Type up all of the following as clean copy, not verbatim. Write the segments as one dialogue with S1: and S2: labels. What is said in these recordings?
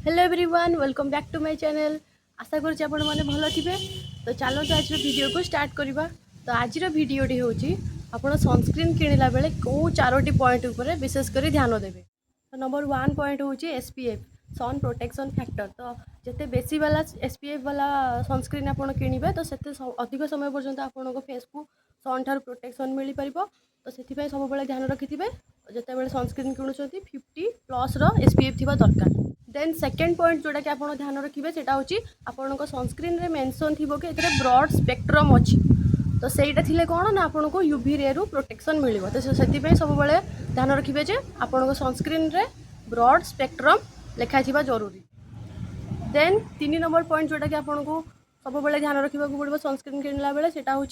S1: Hello everyone welcome back to my channel. आशा करुँच आपण मैंने भल थे। तो चलते आज वीडियो को स्टार्ट करवा। तो आज भिडटी हूँ आप सनस्क्रीन किणला बेले कौ चारोटी पॉइंट उपर विशेषकर ध्यान देवे। तो नंबर 1 पॉइंट हूँ SPF सन प्रोटेक्शन फैक्टर। तो जिते बेसी वाला SPF वाला सनस्क्रीन आप किणवे तो से अधिक समय पर्यंत आपको फेस को सन ठार प्रोटेक्शन मिल पार। तो से सब ध्यान रखि थे जिते सनस्क्रीन किणुंट 50+ SPF थी दरकार। देन सेकेंड पॉइंट जोटा कि आप ध्यान रखिए से आपको सनस्क्रीन रे मेंशन थी कि ब्रॉड स्पेक्ट्रम अच्छी। तो सहीटा थी कौन ना आपको यूवी रे रु प्रोटेक्शन मिल। तो से सब ध्यान रखिए आपको सनस्क्रीन रे ब्रॉड स्पेक्ट्रम लिखाई जरूरी। देन 3 नंबर पॉइंट जोटा कि आपको सब ध्यान रखा पड़ो सनस्क्रीन किणला बेले सेटा हूँ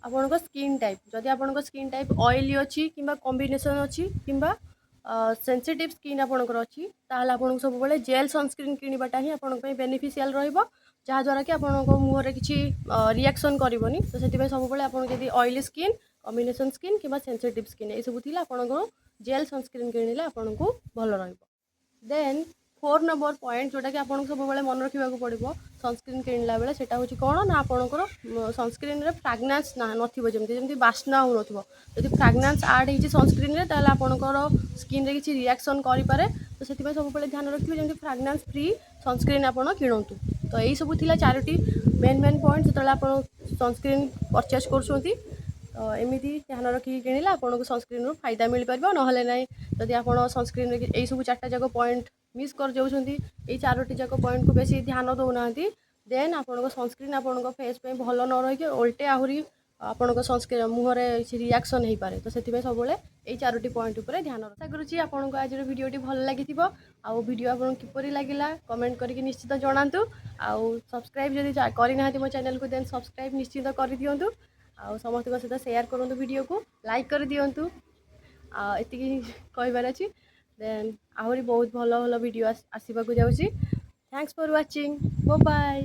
S1: आपको स्किन टाइप। जदि आपको स्किन टाइप ऑयली अच्छी कि कॉम्बिनेशन अच्छी कि सेंसिटिव स्किन आपंकर अच्छी ताल आपको सब जेल सनस्क्रीन किणवाटा ही आपंप बेनिफिशियल रहाद्वारा कि आपको मुहर किसी रिएक्शन करनी। तो से सब आप ऑयली स्किन कॉम्बिनेशन स्किन कि सेंसिटिव स्किन ये सब थी आपको जेल सनस्क्रीन किणिले आपको भल रहा। देन 4 नंबर पॉइंट जोटा कि आपको सब मन रखा पड़ो सनस्क्रीन किणला बेले सेटा हूँ कौन ना आपंकर सनस्क्रीन रे फ्राग्रेंस ना नमती बास्ना हो नदी फ्राग्रेंस आड हो सनस्क्रीन रे ताल आपंकर स्किन रे किसी रिएक्शन करे। तो से सब ध्यान रखिए जमी फ्राग्रेंस फ्री सनस्क्रीन आप किणतु। तो यही सब थी 4टी मेन पॉइंट जो आप सनस्क्रीन परचेज कर। तो एमती ध्यान रखिए किणिले आपको सनस्क्रीन रू फायदा मिल पार ना जदि आप सनस्क्रीन यही सब 4टा जाक पॉइंट मिस कर जाऊँगी ये 4टी जाक पॉइंट को बेसी ध्यान दौना देन आपको सनस्क्रीन आपको फेस पे भल न रही उल्टे आहरी आपको सनस्क्रीन मुहर रिएक्शन हो पाए। तो से सब यही 4टी पॉइंट उपर ध्यान आशा करुँच आपको आज भिडियोटी भल लगी आउ वीडियो आपको किपरि लगिला कमेंट करके निश्चित जनातु। आउ सब्सक्राइब जदि करना मो चैनल को देन सब्सक्राइब निश्चित कर दिंतु। आउ समस्त सहित शेयर करूँ वीडियो को लाइक कर दिंतु। ये कहबार अच्छी देन आहरी बहुत भल भल वीडियो आसवाक जाऊँगी। Thanks for watching bye bye.